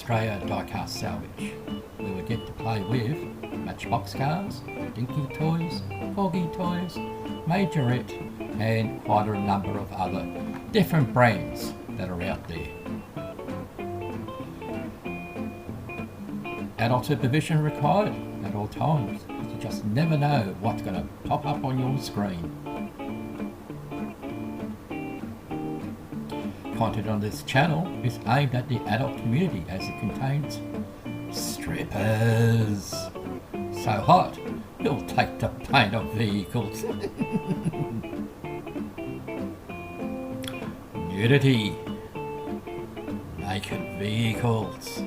Australia Diecast Salvage, where we get to play with matchbox cars, dinky toys, corgi toys, majorette, and quite a number of other different brands that are out there. Adult supervision required at all times, because you just never know what's going to pop up on your screen. Content on this channel is aimed at the adult community as it contains strippers. So hot, you'll take the paint of vehicles. Nudity. Naked vehicles.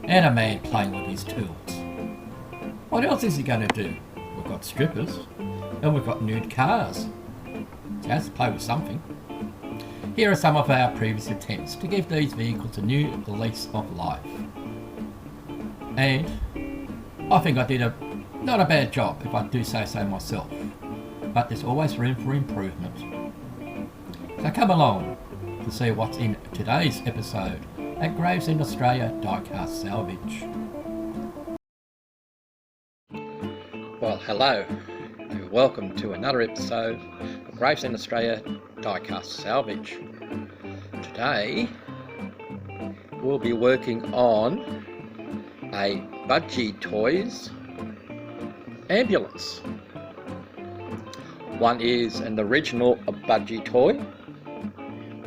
And a man playing with his tools. What else is he going to do? We've got strippers, and we've got nude cars. So he has to play with something. Here are some of our previous attempts to give these vehicles a new lease of life. And I think I did not a bad job, if I do say so myself. But there's always room for improvement. So come along to see what's in today's episode at Gravesend Australia Diecast Salvage. Well, hello, and welcome to another episode of Gravesend Australia Diecast Salvage. Today, we'll be working on a Budgie Toys ambulance. One is an original Budgie toy.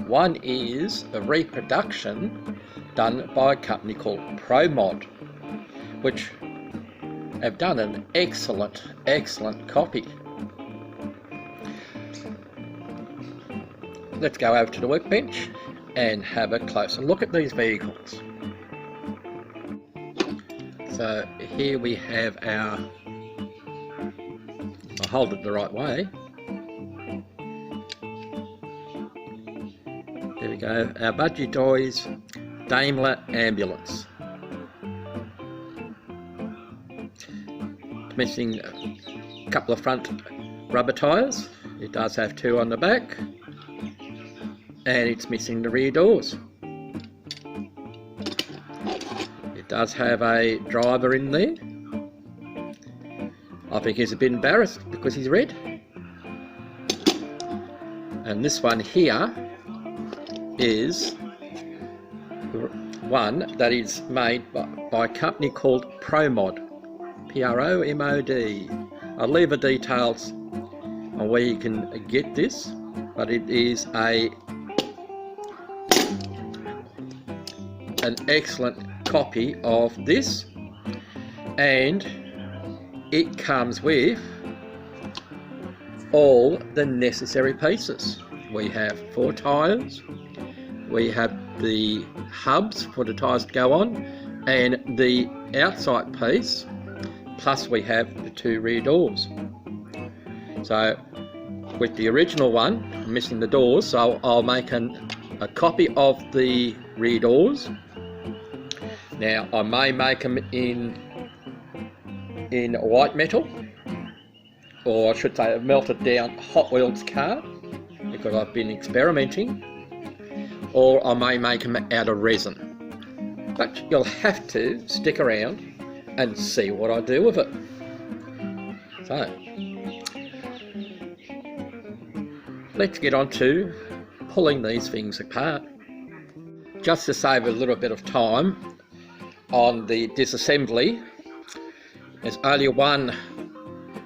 One is a reproduction done by a company called ProMod, which have done an excellent copy. Let's go over to the workbench and have a closer look at these vehicles. So here we have our, I'll hold it the right way. There we go, our Budgie Toys Daimler ambulance. It's missing a couple of front rubber tyres. It does have two on the back. And it's missing the rear doors. It does have a driver in there. I think he's a bit embarrassed because he's red. And this one here is one that is made by a company called ProMod. P-R-O-M-O-D. I'll leave the details on where you can get this, but it is an excellent copy of this, and it comes with all the necessary pieces. We have 4 tyres, we have the hubs for the tyres to go on, and the outside piece, plus we have the 2 rear doors. So with the original one, I'm missing the doors, so I'll make a copy of the rear doors. Now I may make them in white metal, or I should say a melted down Hot Wheels car, because I've been experimenting, or I may make them out of resin. But you'll have to stick around and see what I do with it. So let's get on to pulling these things apart. Just to save a little bit of time on the disassembly, there's only one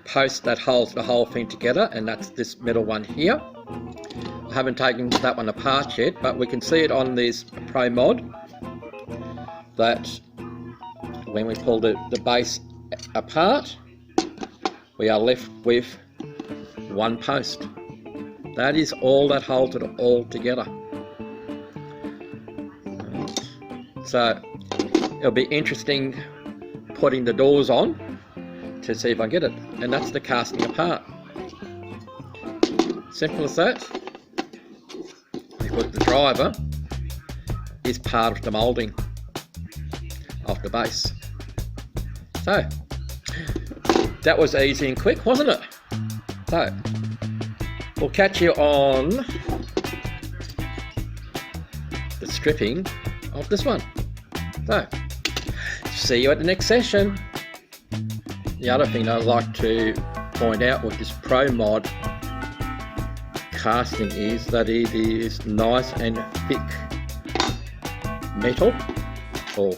post that holds the whole thing together, and that's this middle one here. I haven't taken that one apart yet, but we can see it on this ProMod that when we pull the base apart, we are left with one post. That is all that holds it all together. So it'll be interesting putting the doors on to see if I get it, and that's the casting apart. Simple as that, because the driver is part of the moulding of the base. So that was easy and quick, wasn't it? So we'll catch you on the stripping of this one. So, see you at the next session. The other thing I'd like to point out with this Pro Mod casting is that it is nice and thick metal, or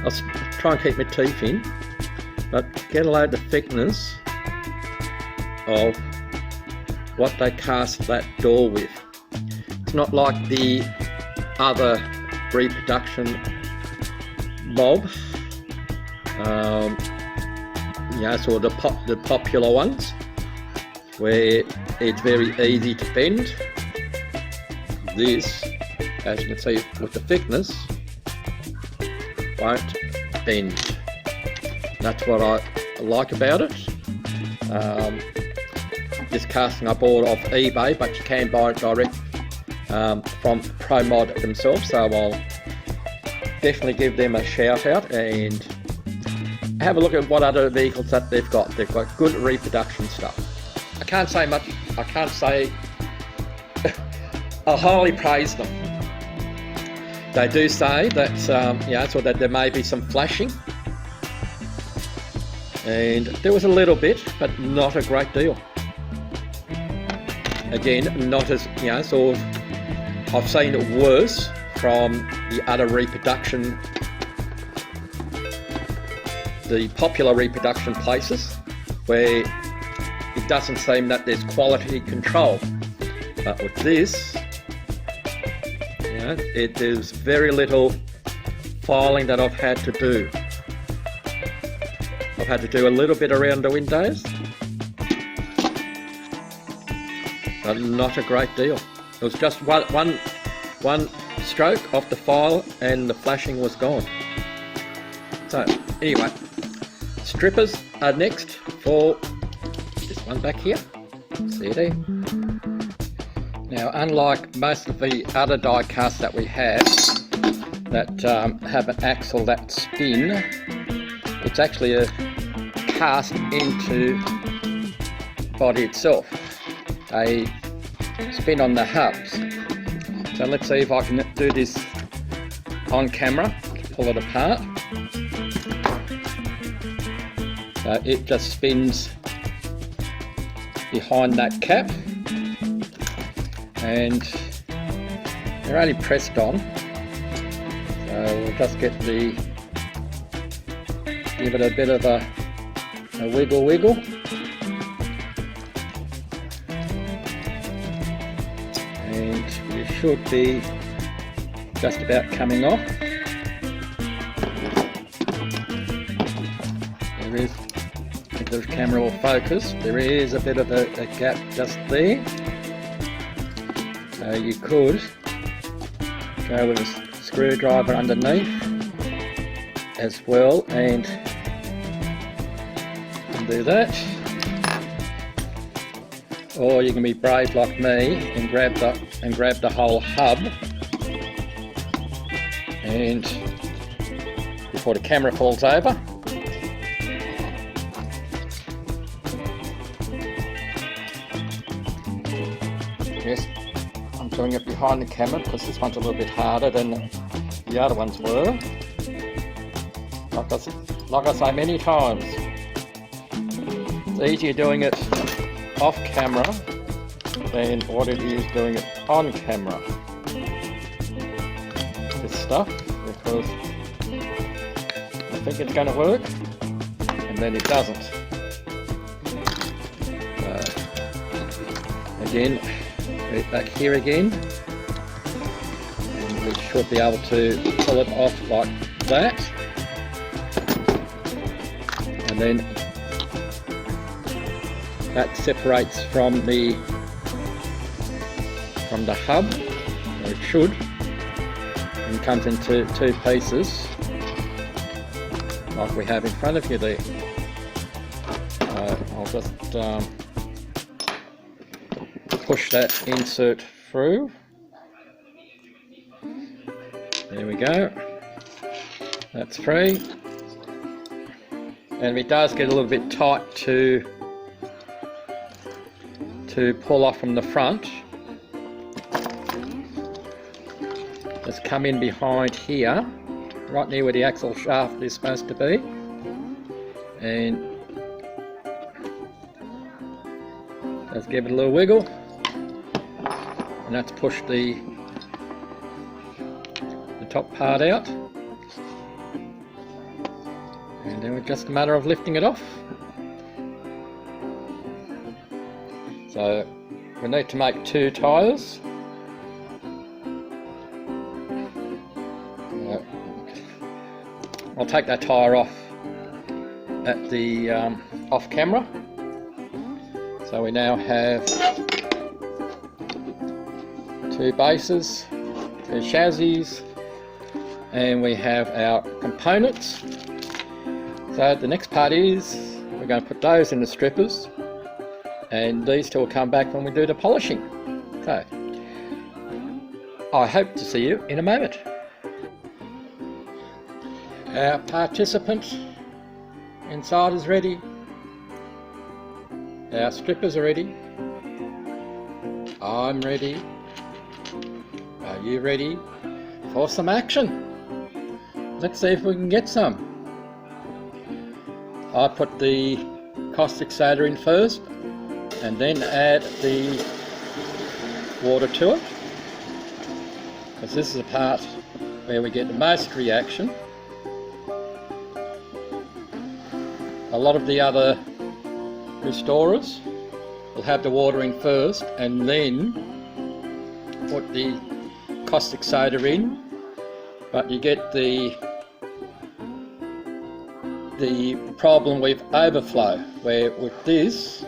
I'll try and keep my teeth in, but get a load of the thickness of what they cast that door with. It's not like the other reproduction mob, so the popular ones, where it's very easy to bend. This, as you can see with the thickness, won't bend. That's what I like about it. This casting I bought off eBay, but you can buy it direct from Pro Mod themselves, so I'll definitely give them a shout out and have a look at what other vehicles that they've got. They've got good reproduction stuff. I can't say much, I can't say I highly praise them. They do say that so that there may be some flashing, and there was a little bit, but not a great deal. Again, not as, sort of, I've seen it worse from the other reproduction, the popular reproduction places, where it doesn't seem that there's quality control. But with this, there's very little filing that I've had to do. I've had to do a little bit around the windows, but not a great deal. It was just one stroke off the file and the flashing was gone. So anyway, strippers are next for this one back here. See there. Now, unlike most of the other die casts that we have that have an axle that spin, it's actually a cast into body itself. They spin on the hubs. So let's see if I can do this on camera, pull it apart. So it just spins behind that cap, and they're only pressed on. So we'll just give it a bit of a wiggle. And we should be just about coming off. There is, if the camera will focus, there is a bit of a gap just there. So you could go with a screwdriver underneath as well and do that. Or you can be brave like me and grab the whole hub, and before the camera falls over, yes, I'm doing it behind the camera because this one's a little bit harder than the other ones were. Like I say many times, it's easier doing it off camera than what it is doing it on camera, this stuff, because I think it's going to work and then it doesn't. Again, back here again, and we should be able to pull it off like that, and then that separates from the hub, or it should, and comes into two pieces like we have in front of you there. I'll just push that insert through. There we go. That's free. And it does get a little bit tight to pull off from the front. has come in behind here, right near where the axle shaft is supposed to be, and let's give it a little wiggle, and that's pushed the top part out, and then it's just a matter of lifting it off. So we need to make 2 tyres. I'll take that tyre off at the off camera. So we now have 2 bases, 2 chassis, and we have our components. So the next part is we're going to put those in the strippers, and these 2 will come back when we do the polishing. So I hope to see you in a moment. Our participant inside is ready. Our strippers are ready. I'm ready. Are you ready for some action? Let's see if we can get some. I put the caustic soda in first and then add the water to it, because this is the part where we get the most reaction. A lot of the other restorers will have the water in first and then put the caustic soda in, but you get the problem with overflow, where with this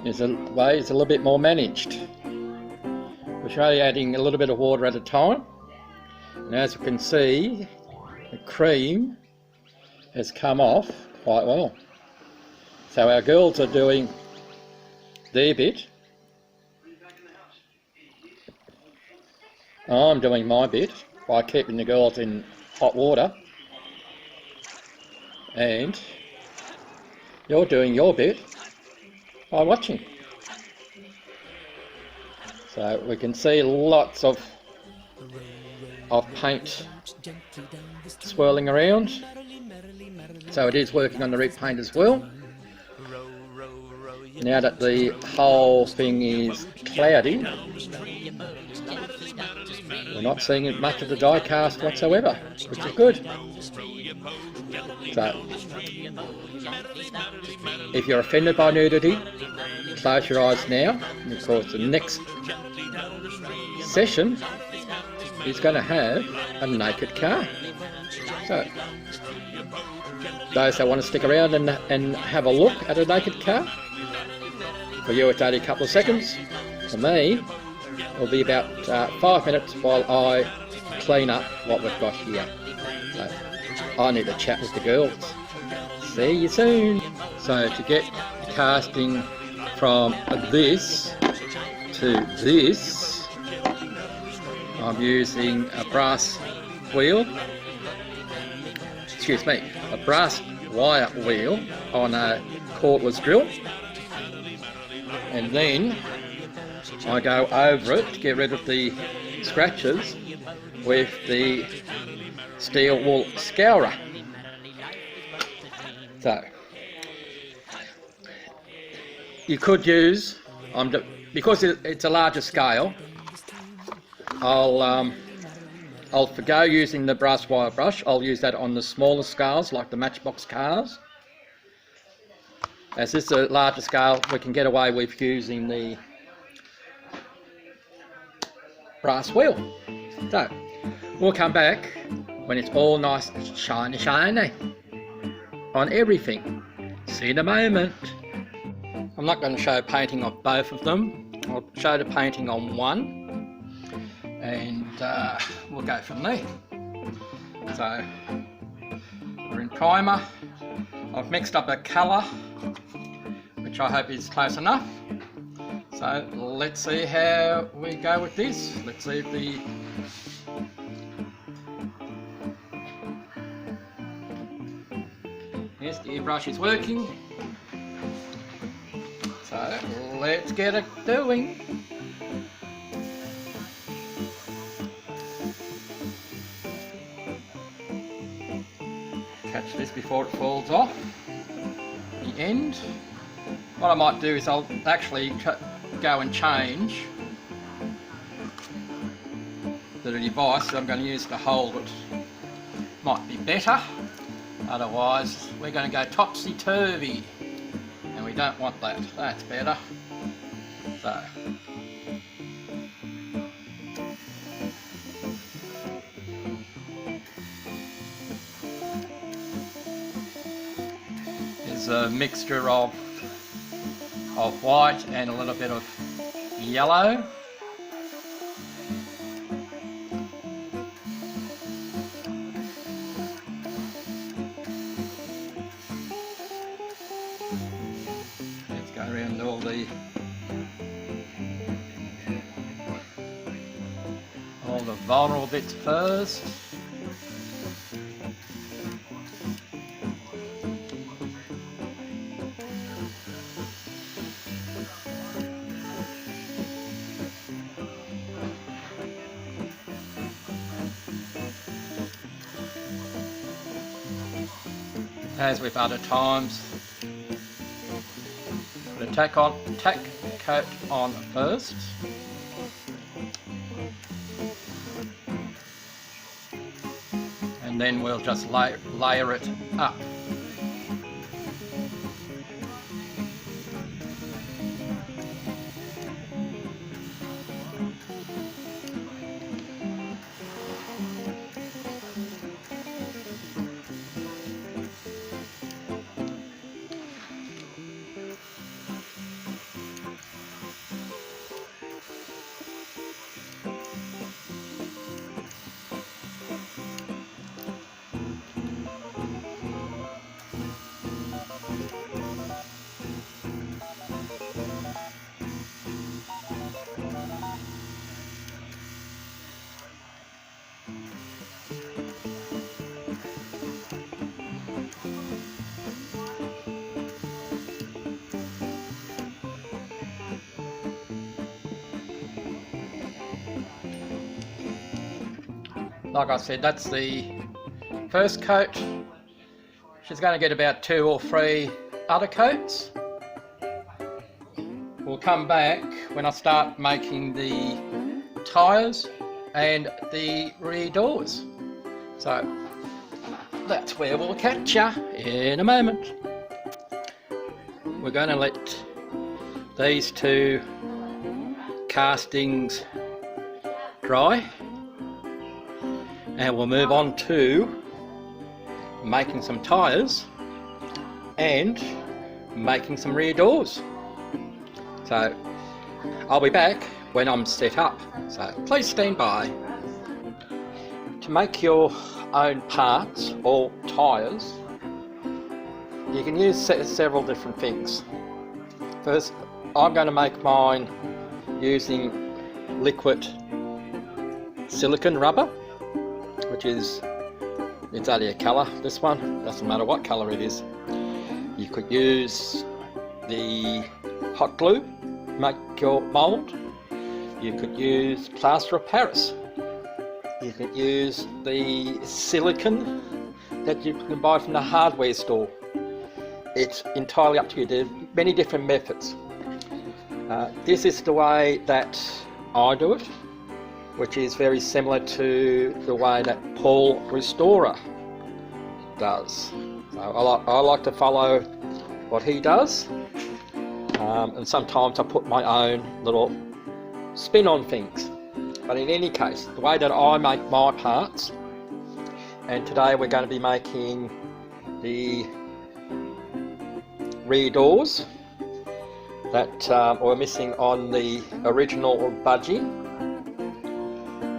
is a way it's a little bit more managed. We're only adding a little bit of water at a time, and as you can see, the cream has come off quite well. So our girls are doing their bit. I'm doing my bit by keeping the girls in hot water, and you're doing your bit by watching. So we can see lots of paint swirling around. So it is working on the repaint as well. Now that the whole thing is cloudy, we're not seeing much of the die cast whatsoever, which is good. So, if you're offended by nudity, close your eyes now, because the next session is going to have a naked car. So, those that want to stick around and have a look at a naked car, for you it's only a couple of seconds. For me, it'll be about 5 minutes while I clean up what we've got here. So, I need to chat with the girls. See you soon. So to get casting from this to this, I'm using a brass wheel, a brass wire wheel on a cordless drill, and then I go over it to get rid of the scratches with the steel wool scourer. So you could use, because it's a larger scale, I'll forgo using the brass wire brush. I'll use that on the smaller scales like the Matchbox cars. As this is a larger scale, we can get away with using the brass wheel. So we'll come back when it's all nice shiny on everything. See you in a moment. I'm not going to show painting of both of them. I'll show the painting on one, and we'll go from there. So we're in primer. I've mixed up a colour, which I hope is close enough. So let's see how we go with this. Let's see if the yes, the airbrush is working. So let's get it doing. catch this before it falls off the end. What I might do is I'll actually go and change the device that I'm going to use to hold it. Might be better, otherwise we're going to go topsy-turvy and we don't want that. That's better. So there's a mixture of white and a little bit of yellow. Let's go around all the vulnerable bits first. As with other times, put a tack coat on first, and then we'll just layer it up. Like I said, that's the first coat. She's going to get about 2 or 3 other coats. We'll come back when I start making the tyres and the rear doors. So that's where we'll catch ya in a moment. We're going to let these 2 castings dry, and we'll move on to making some tyres and making some rear doors. So I'll be back when I'm set up, so please stand by. To make your own parts or tyres, you can use several different things. First, I'm going to make mine using liquid silicone rubber, which is, it's only a colour, this one, doesn't matter what colour it is. You could use the hot glue, make your mould. You could use plaster of Paris. You could use the silicone that you can buy from the hardware store. It's entirely up to you. There are many different methods. This is the way that I do it, which is very similar to the way that Paul Restorer does. So I like to follow what he does, and sometimes I put my own little spin on things. But in any case, the way that I make my parts, and today we're going to be making the rear doors that were missing on the original Budgie,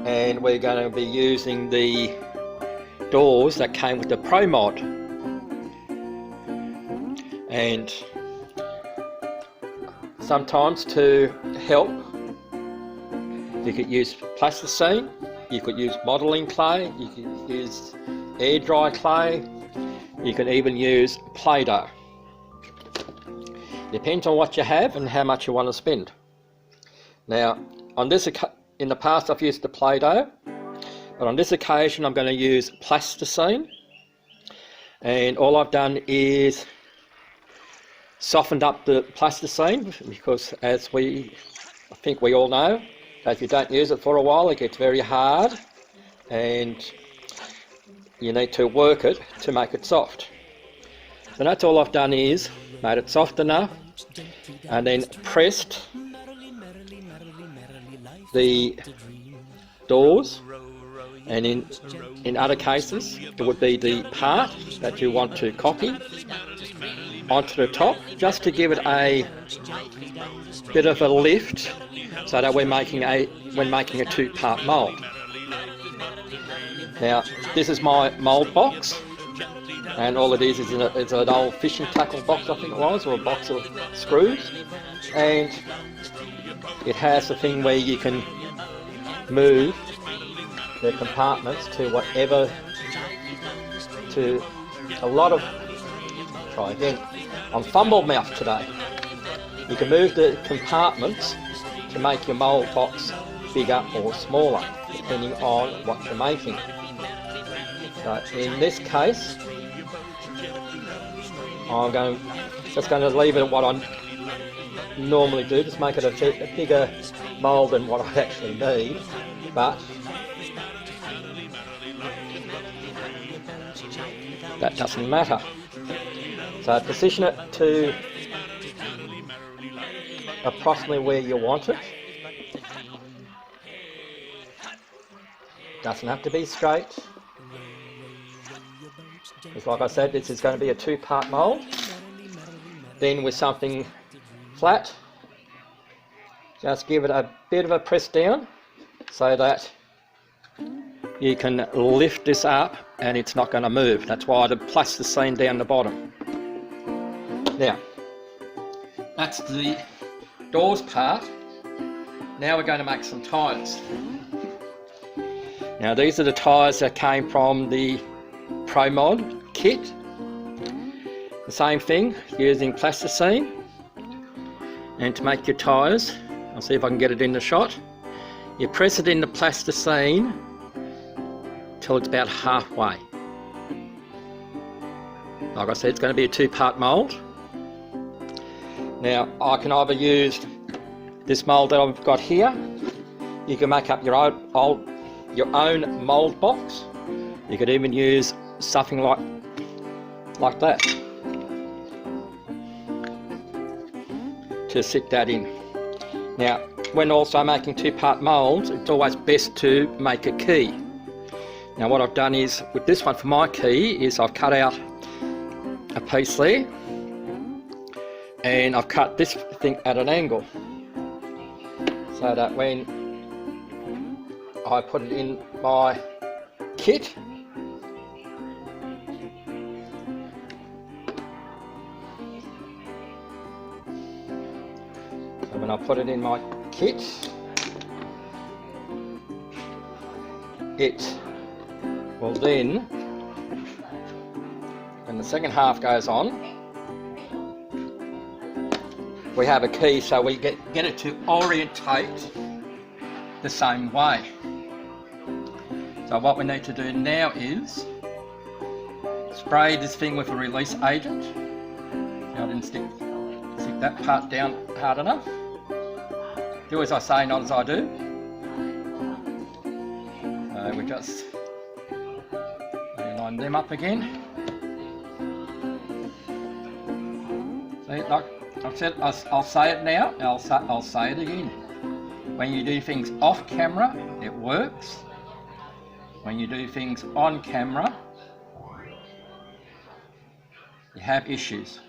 and we're going to be using the doors that came with the Pro mod. And sometimes to help, you could use plasticine, you could use modelling clay, you could use air dry clay, you can even use Play-Doh. Depends on what you have and how much you want to spend. Now, on this, in the past I've used the Play-Doh, but on this occasion I'm going to use plasticine. and all I've done is softened up the plasticine, because as I think we all know, that if you don't use it for a while it gets very hard and you need to work it to make it soft. So that's all I've done, is made it soft enough and then pressed the doors, and in other cases it would be the part that you want to copy onto the top, just to give it a bit of a lift, so that we're making a two-part mould. Now this is my mould box, and all it is an old fishing tackle box, I think it was, or a box of screws, and it has a thing where you can move the compartments to whatever, to a lot of, try again, I'm fumble mouth today. You can move the compartments to make your mould box bigger or smaller, depending on what you're making. So in this case, I'm just going to leave it at what I normally do, just make it a bigger mould than what I actually need, but that doesn't matter. So position it to approximately where you want it. Doesn't have to be straight, because like I said, this is going to be a two-part mould. Then with something flat, just give it a bit of a press down so that you can lift this up and it's not going to move. That's why the plasticine down the bottom. Now, that's the doors part. Now we're going to make some tyres. Now these are the tyres that came from the Pro Mod kit. The same thing, using plasticine. And to make your tyres, I'll see if I can get it in the shot. You press it in the plasticine till it's about halfway. Like I said, it's going to be a two-part mould. Now I can either use this mould that I've got here. You can make up your own mould box. You could even use something like that to sit that in. Now, when also making two-part moulds, it's always best to make a key. Now what I've done is, with this one for my key, is I've cut out a piece there, and I've cut this thing at an angle, so that when I put it in my kit, when I put it in my kit, it will then, when the second half goes on, we have a key, so we get it to orientate the same way. So what we need to do now is spray this thing with a release agent. I didn't stick that part down hard enough. Do as I say, not as I do. So we just line them up again. See, like I've said, I'll say it now, I'll say it again. When you do things off camera, it works. When you do things on camera, you have issues.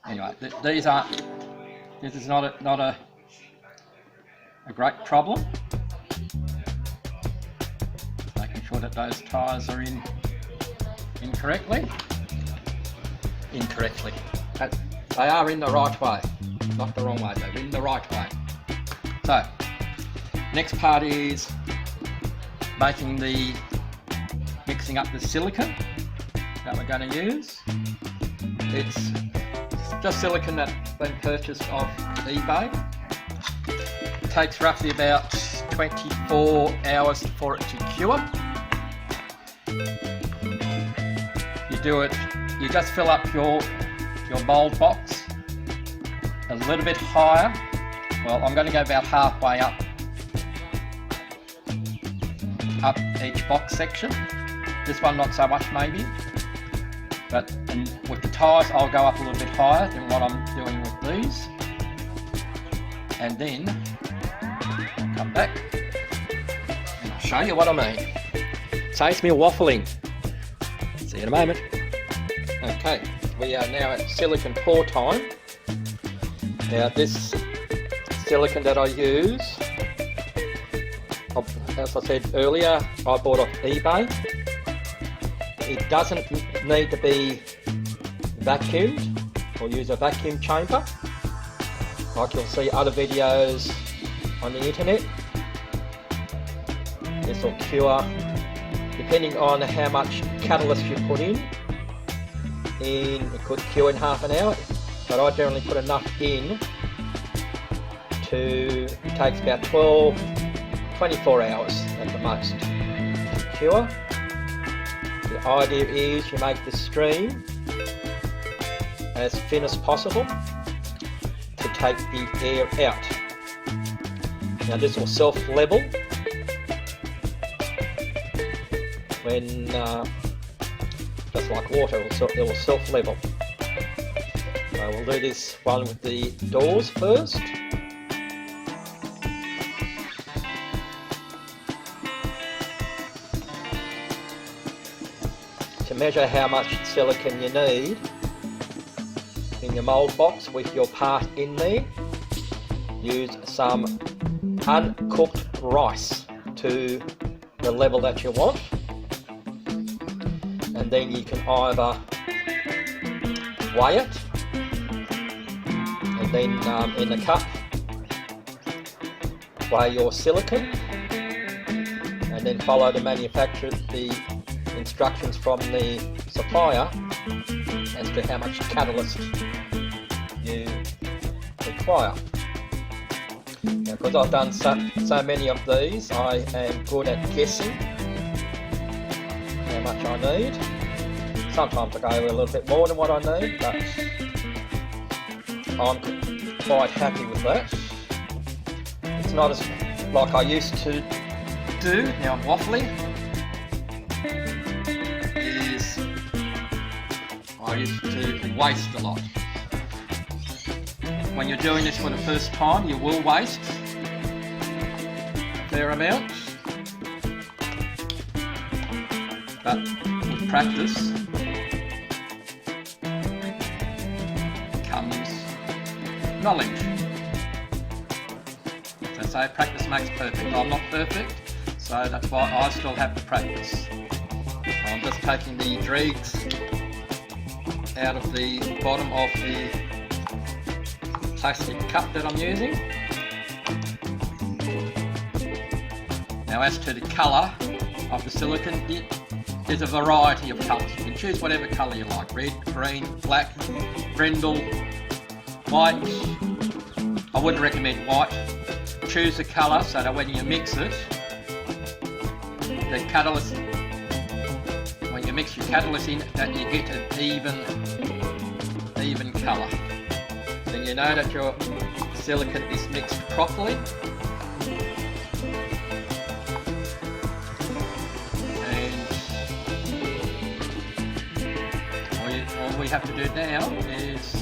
Anyway, this is not a great problem. Making sure that those tyres are in incorrectly. They are in the right way, not the wrong way, they're in the right way. So, next part is mixing up the silicone that we're going to use. It's just silicone that's been purchased off eBay. It takes roughly about 24 hours for it to cure. You do it, you just fill up your mould box a little bit higher. Well, I'm going to go about halfway up each box section. This one not so much maybe, but with the tyres I'll go up a little bit higher than what I'm doing with these. And then I'll come back and I'll show you what I mean. Saves me waffling. See you in a moment. Okay, we are now at silicon pour time. Now this silicon that I use, as I said earlier, I bought off eBay. It doesn't need to be vacuumed or use a vacuum chamber like you'll see other videos on the internet. This will cure, depending on how much catalyst you put in, it could cure in half an hour, but I generally put enough in to, it takes about 24 hours at the most to cure. The idea is you make the stream as thin as possible to take the air out. Now this will self-level when, just like water, it will self-level. So we'll do this one with the doors first. To measure how much silicon you need in your mould box with your part in there, use some uncooked rice to the level that you want, and then you can either weigh it and then in the cup weigh your silicon, and then follow the instructions from the supplier as to how much catalyst you require. Now, because I've done so many of these, I am good at guessing how much I need. Sometimes I go a little bit more than what I need, but I'm quite happy with that. It's not as like I used to do. Now I'm waffling. I used to waste a lot. When you're doing this for the first time, you will waste a fair amount, but with practice comes knowledge. As I say, practice makes perfect. I'm not perfect, so that's why I still have to practice. I'm just taking the dregs out of the bottom of the plastic cup that I'm using. Now as to the colour of the silicon, there's a variety of colours. You can choose whatever colour you like: red, green, black, brindle, white. I wouldn't recommend white. Choose a colour so that when you mix it, the catalyst, when you mix your catalyst in, that you get an even colour. Then you know that your silicon is mixed properly. And all we have to do now is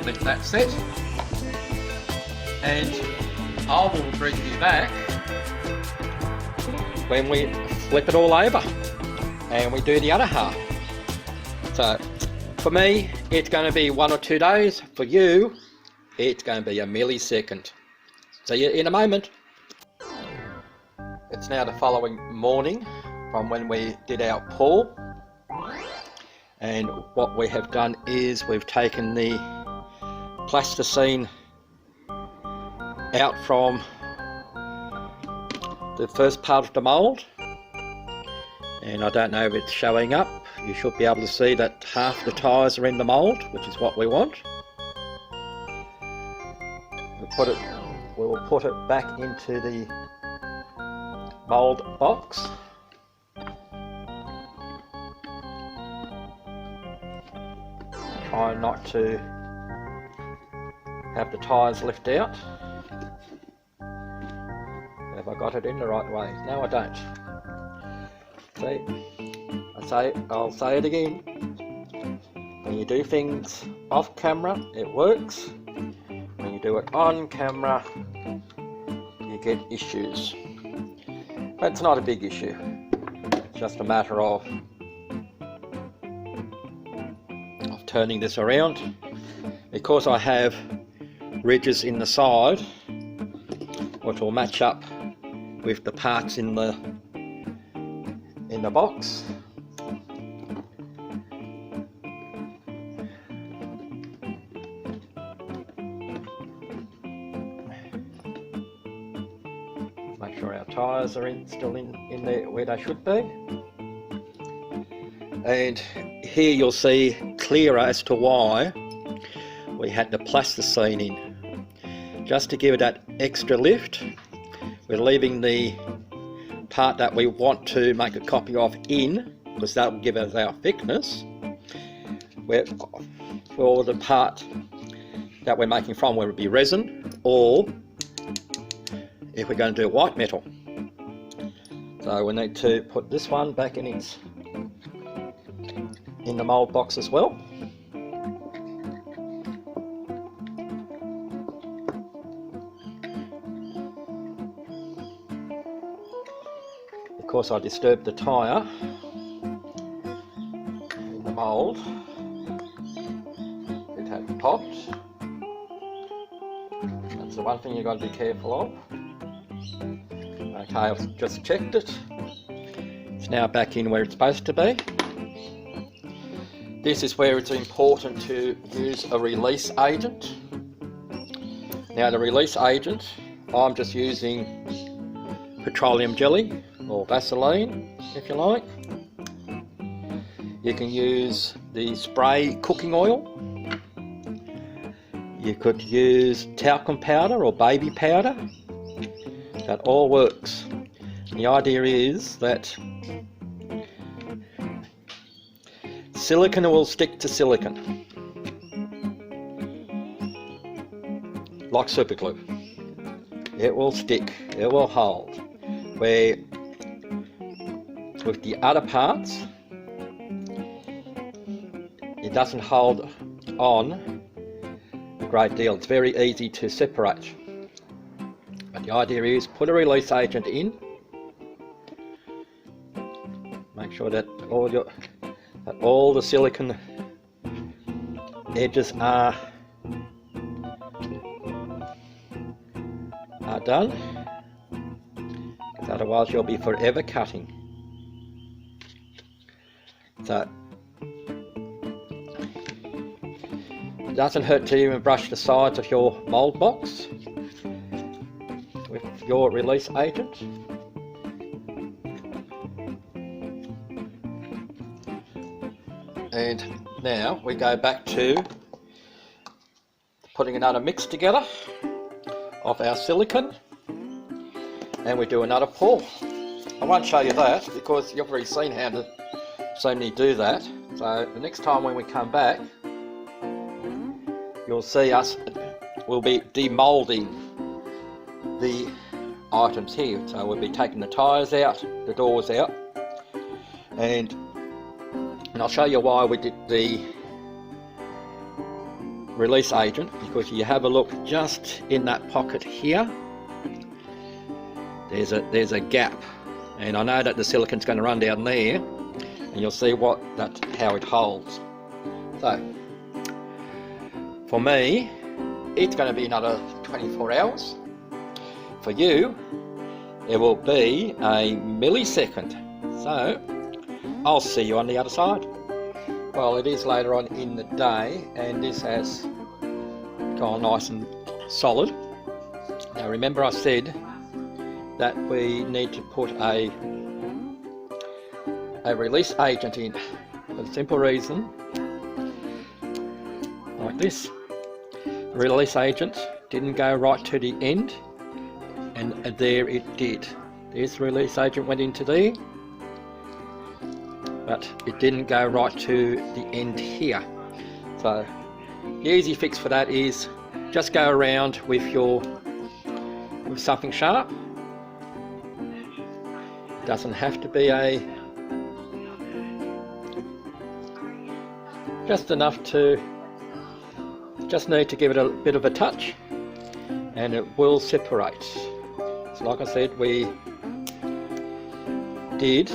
let that set, and I will bring you back when we flip it all over and we do the other half. So for me, it's going to be 1 or 2 days. For you, it's going to be a millisecond. See you in a moment. It's now the following morning from when we did our pour, and what we have done is we've taken the plasticine out from the first part of the mould, and I don't know if it's showing up. You should be able to see that half the tyres are in the mould, which is what we want. We will put it back into the mould box, try not to have the tyres lift out. Have I got it in the right way? No, I don't. See, I'll say it again. When you do things off camera, it works. When you do it on camera, you get issues. But it's not a big issue. It's just a matter of turning this around. Because I have ridges in the side, which will match up with the parts in the box. Make sure our tyres are still in there where they should be. And here you'll see clearer as to why we had the plasticine in. Just to give it that extra lift, we're leaving the part that we want to make a copy of in, because that will give us our thickness, where for the part that we're making from, whether it be resin or if we're going to do white metal. So we need to put this one back in the mould box as well. Of course, I disturbed the tyre in the mould. It had popped. That's the one thing you've got to be careful of. Okay, I've just checked it. It's now back in where it's supposed to be. This is where it's important to use a release agent. Now the release agent, I'm just using petroleum jelly or Vaseline, if you like. You can use the spray cooking oil. You could use talcum powder or baby powder. That all works. And the idea is that silicone will stick to silicone, like super glue. It will stick, it will hold. Where with the other parts, it doesn't hold on a great deal. It's very easy to separate. But the idea is put a release agent in. Make sure that all the silicone edges are done, because otherwise you'll be forever cutting. So it doesn't hurt to even brush the sides of your mould box with your release agent. And now we go back to putting another mix together of our silicone, and we do another pour. I won't show you that because you've already seen how to see me do that. So the next time when we come back, you'll see us, we'll be demoulding the items here. So we'll be taking the tyres out, the doors out, and I'll show you why we did the release agent, because you have a look just in that pocket here, there's a gap, and I know that the silicone's going to run down there, and you'll see how it holds. So for me, it's going to be another 24 hours. For you, it will be a millisecond. So I'll see you on the other side. Well, it is later on in the day, and this has gone nice and solid. Now remember I said that we need to put a release agent in, for the simple reason, like this. The release agent didn't go right to the end, and there it did. This release agent went into there, but it didn't go right to the end here. So the easy fix for that is just go around with something sharp. Doesn't have to be just enough to, just need to give it a bit of a touch and it will separate. So like I said, we did,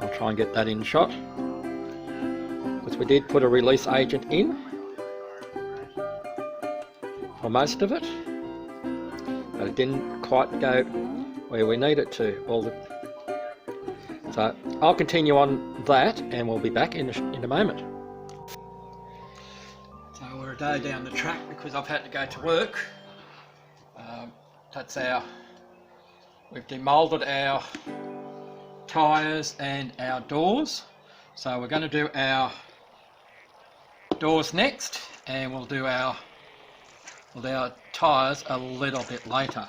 I'll try and get that in shot, because we did put a release agent in for most of it, but it didn't quite go where we need it to. So I'll continue on that and we'll be back in a moment. So we're a day down the track because I've had to go to work. We've demoulded our tyres and our doors. So we're going to do our doors next, and we'll do our tyres a little bit later.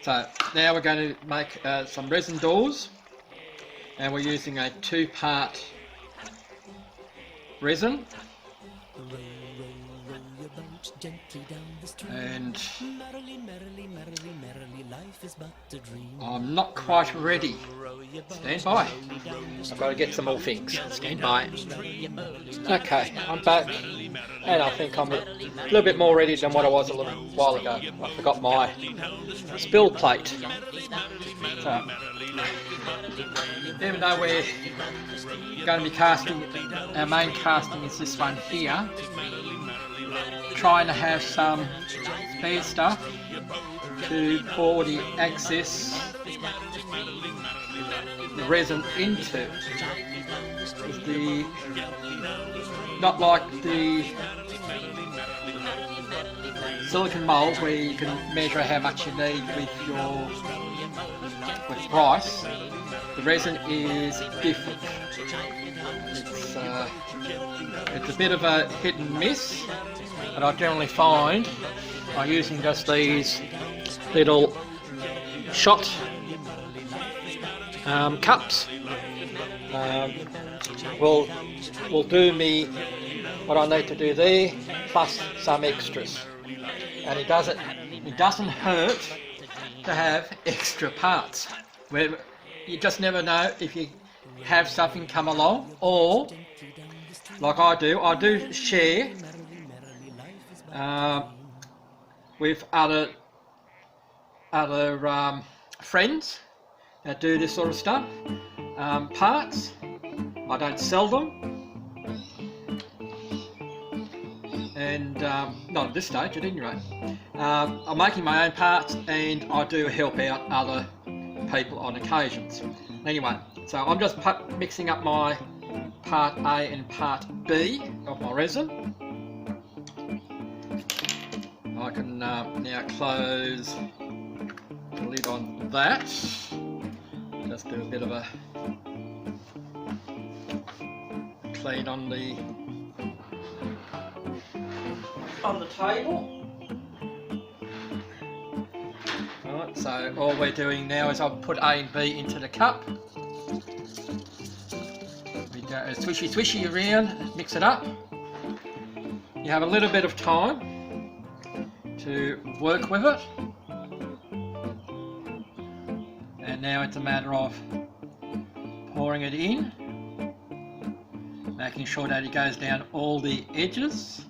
So now we're going to make some resin doors, and we're using a 2-part resin, and I'm not quite ready. Stand by. I've got to get some more things. Stand by. Okay, I'm back, and I think I'm a little bit more ready than what I was a little while ago. I forgot my spill plate. So, even though we're going to be casting, our main casting is this one here, trying to have some spare stuff to pour the excess the resin into. Not like the silicone mould where you can measure how much you need with rice. The resin is different. It's a bit of a hit and miss, but I generally find by using just these little shot cups will do me what I need to do there, plus some extras. And it doesn't hurt to have extra parts. Where you just never know if you have something come along, or like I do share with other friends that do this sort of stuff. Parts, I don't sell them, and not at this stage at any rate. I'm making my own parts, and I do help out other people on occasions. Anyway, so I'm just mixing up my part A and part B of my resin. I can now close the lid on that. Just do a bit of a clean on the table. Right, so all we're doing now is I've put A and B into the cup. We go swishy around, mix it up. You have a little bit of time to work with it. And now it's a matter of pouring it in, making sure that it goes down all the edges.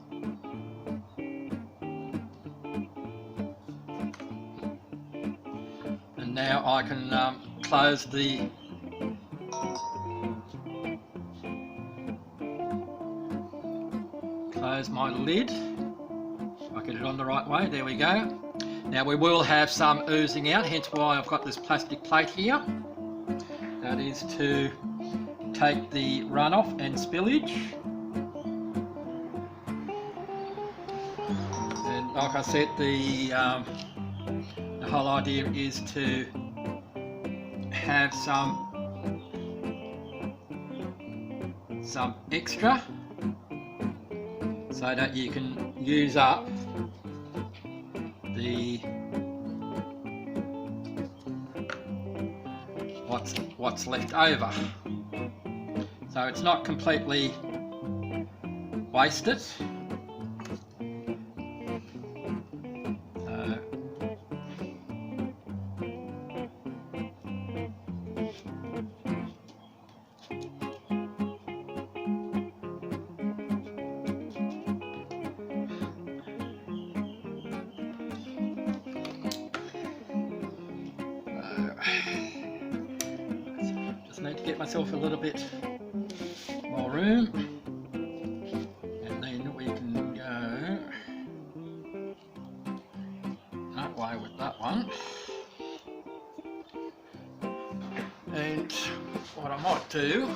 And now I can close my lid. I'll get it on the right way, there we go. Now we will have some oozing out, hence why I've got this plastic plate here. That is to take the runoff and spillage. And like I said, the whole idea is to have some extra so that you can use up what's left over. so it's not completely wasted. Just need to get myself a little bit more room, and then we can go that way with that one. And what I might do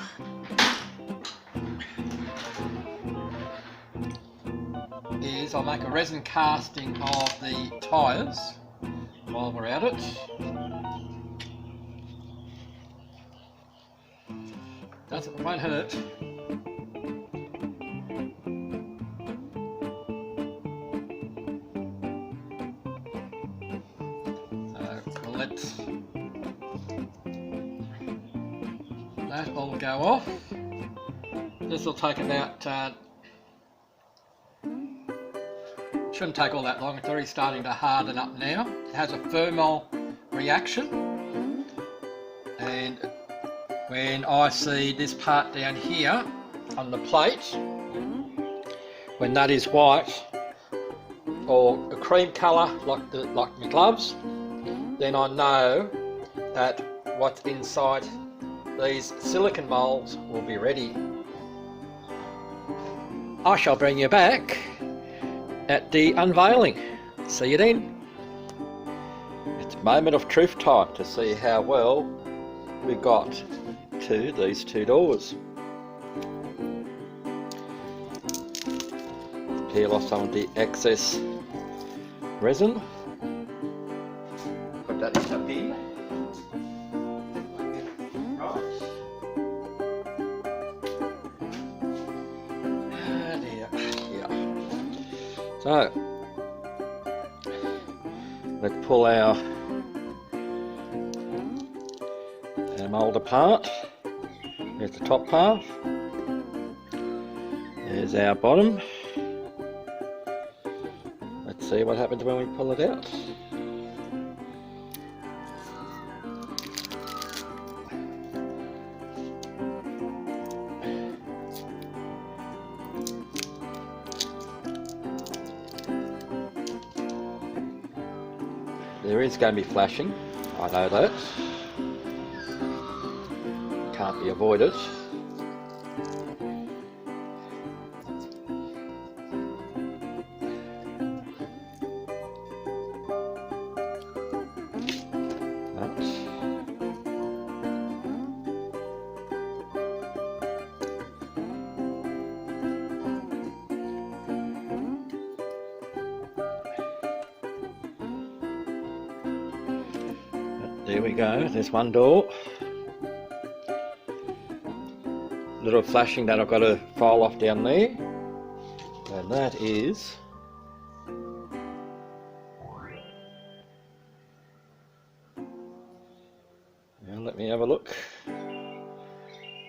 is I'll make a resin casting of the tyres while we're at it. Won't hurt. So we'll let that all go off. This will take about, shouldn't take all that long, it's already starting to harden up now. It has a thermal reaction, and when I see this part down here on the plate, when that is white or a cream colour like my gloves, then I know that what's inside these silicone moulds will be ready. I shall bring you back at the unveiling. See you then. It's moment of truth time to see how well we got to these two doors. Peel off some of the excess resin. Put that in the bin. So let's pull our mould apart. There's the top part. There's our bottom. Let's see what happens when we pull it out. There is going to be flashing, I know that. Can't be avoided. There we go, there's one door. Little flashing that I've got to file off down there. And that is now let me have a look.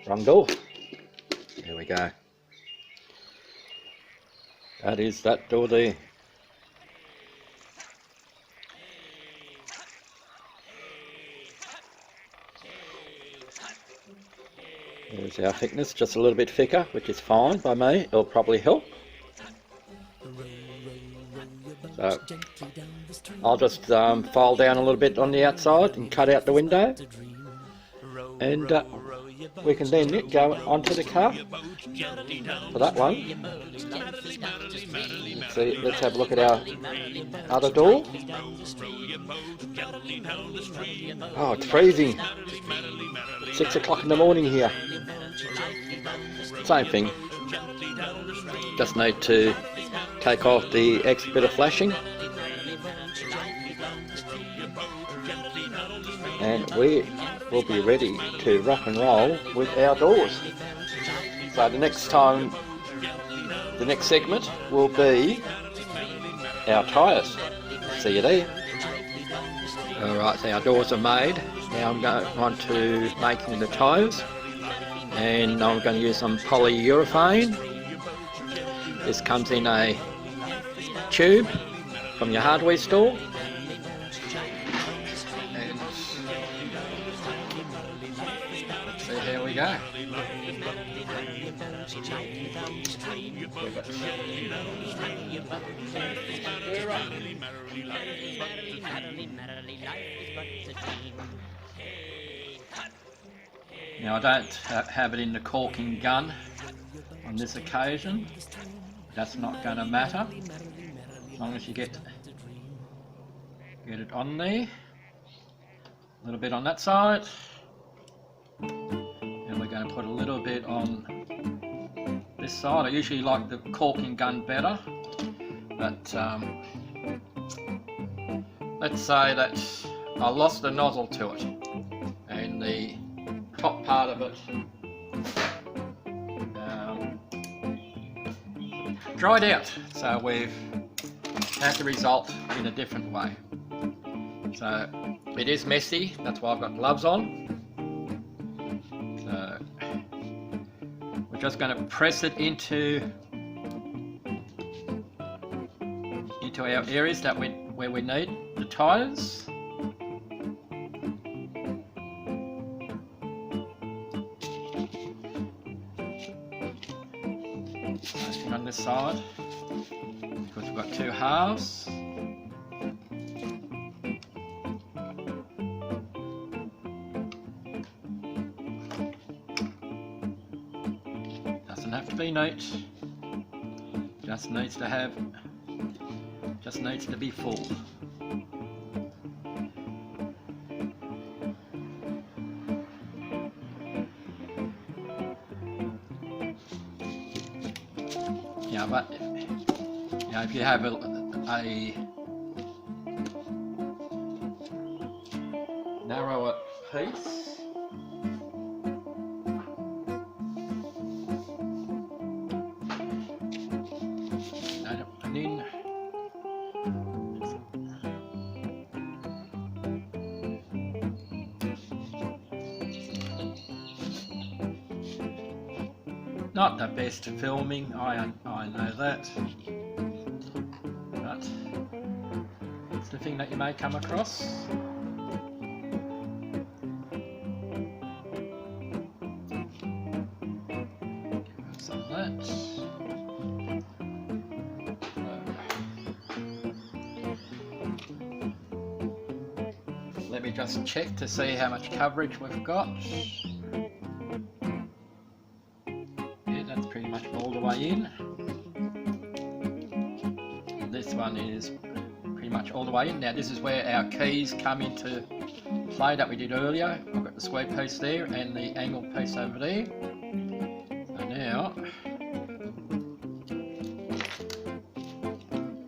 Wrong door. There we go. That is that door there. There's our thickness, just a little bit thicker, which is fine by me. It'll probably help. So I'll just file down a little bit on the outside and cut out the window, and we can then go onto the car for that one. See, let's have a look at our other door. Oh, it's freezing. 6 o'clock in the morning here. Same thing. Just need to take off the extra bit of flashing. And we will be ready to rock and roll with our doors. So the next time, the next segment will be our tyres. See you there. Alright, so our doors are made. Now I'm going on to making the tyres. and I'm going to use some polyurethane. This comes in a tube from your hardware store. And let's see, here we go. Now I don't have it in the caulking gun on this occasion. That's not going to matter as long as you get it on there. A little bit on that side, and we're going to put a little bit on this side. I usually like the caulking gun better, but let's say that I lost the nozzle to it and the top part of it dried out, so we've had the result in a different way. So it is messy, that's why I've got gloves on. So we're just going to press it into our areas where we need the tyres. On this side, because we've got two halves. Doesn't have to be neat. Just needs to be full. Yeah, but if you have a narrower piece, and then not the best filming, I know that, but it's the thing that you may come across. Some of that. Let me just check to see how much coverage we've got. Pretty much all the way in. This one is pretty much all the way in. Now this is where our keys come into play that we did earlier. I've got the square piece there and the angled piece over there. So now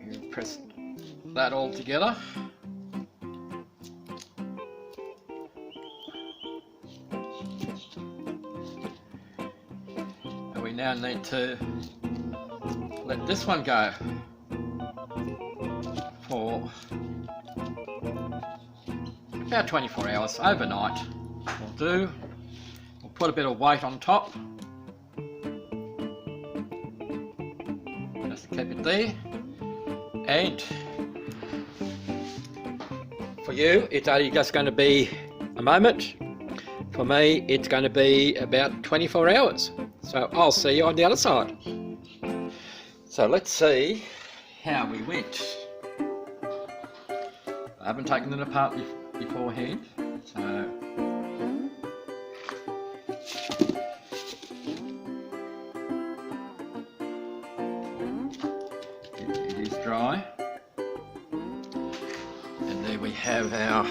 you press that all together. We now need to let this one go for about 24 hours, overnight will do. We'll put a bit of weight on top, just to keep it there, and for you it's only just going to be a moment. For me it's going to be about 24 hours. So I'll see you on the other side. So let's see how we went. I haven't taken it apart beforehand, so it is dry. And there we have our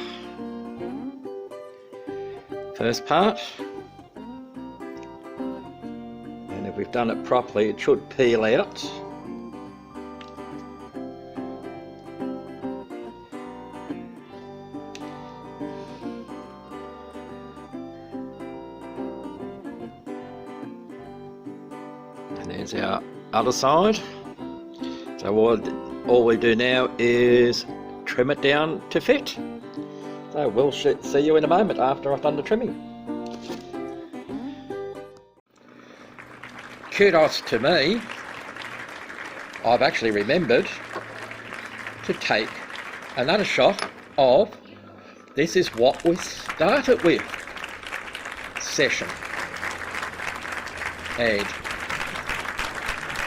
first part. If we've done it properly, it should peel out. And there's our other side. So all we do now is trim it down to fit. So we'll see you in a moment after I've done the trimming. kudos to me, I've actually remembered to take another shot of this is what we started with session. And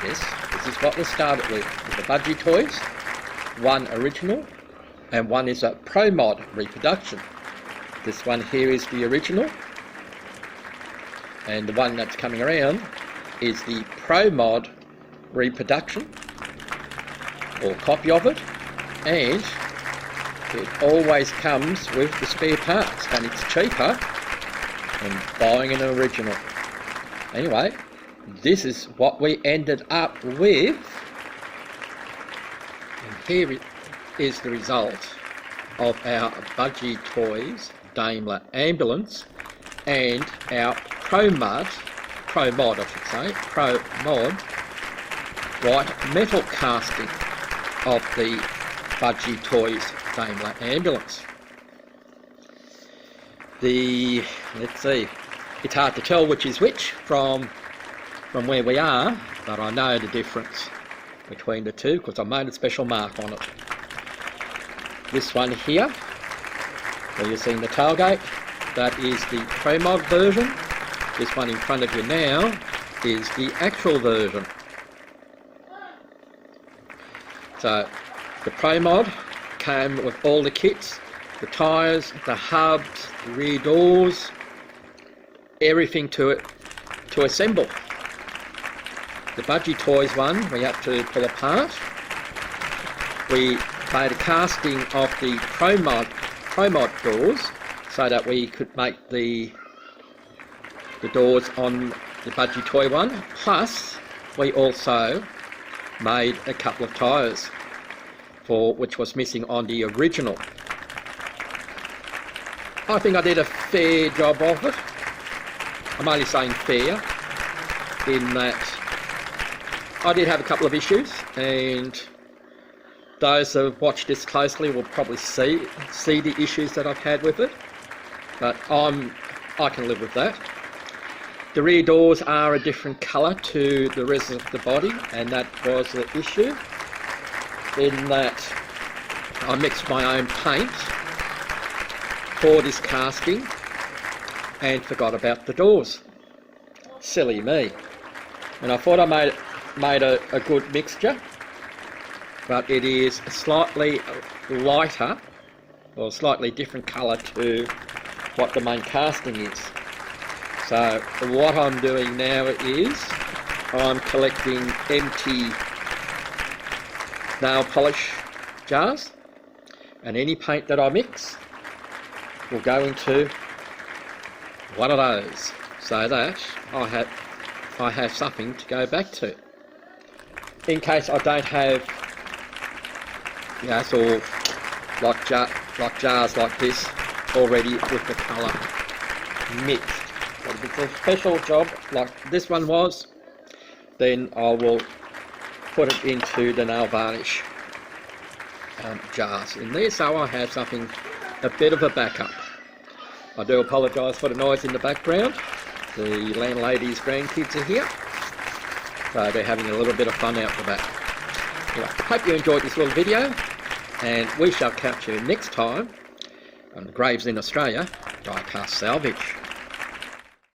yes, this is what we started with the Budgie toys. One original and one is a Pro Mod reproduction. This one here is the original, and the one that's coming around is the Pro Mod reproduction or copy of it, and it always comes with the spare parts, and it's cheaper than buying an original. Anyway, this is what we ended up with, and here is the result of our Budgie Toys Daimler ambulance and our Pro Mod I should say, Pro Mod white metal casting of the Budgie Toys Daimler ambulance. Let's see, it's hard to tell which is which from where we are, but I know the difference between the two because I made a special mark on it. This one here, where you're seeing the tailgate, that is the Pro Mod version. This one in front of you now is the actual version. So the Pro Mod came with all the kits, the tyres, the hubs, the rear doors, everything to assemble. The Budgie Toys one we had to pull apart. We made a casting of the Pro Mod doors so that we could make the doors on the Budgie Toy one. Plus, we also made a couple of tyres for which was missing on the original. I think I did a fair job of it. I'm only saying fair in that I did have a couple of issues, and those that have watched this closely will probably see the issues that I've had with it, but I can live with that. The rear doors are a different colour to the rest of the body, and that was the issue, in that I mixed my own paint for this casting and forgot about the doors. Silly me. And I thought I made a good mixture, but it is slightly lighter or slightly different colour to what the main casting is. So what I'm doing now is I'm collecting empty nail polish jars, and any paint that I mix will go into one of those, so that I have something to go back to in case I don't have, sort of like jars like this already with the colour mixed. But if it's a special job like this one was, then I will put it into the nail varnish jars in there, so I have something, a bit of a backup. I do apologise for the noise in the background. The landlady's grandkids are here, so they're having a little bit of fun out the back. Anyway, I hope you enjoyed this little video, and we shall catch you next time on Gravesend Australia Diecast Salvage.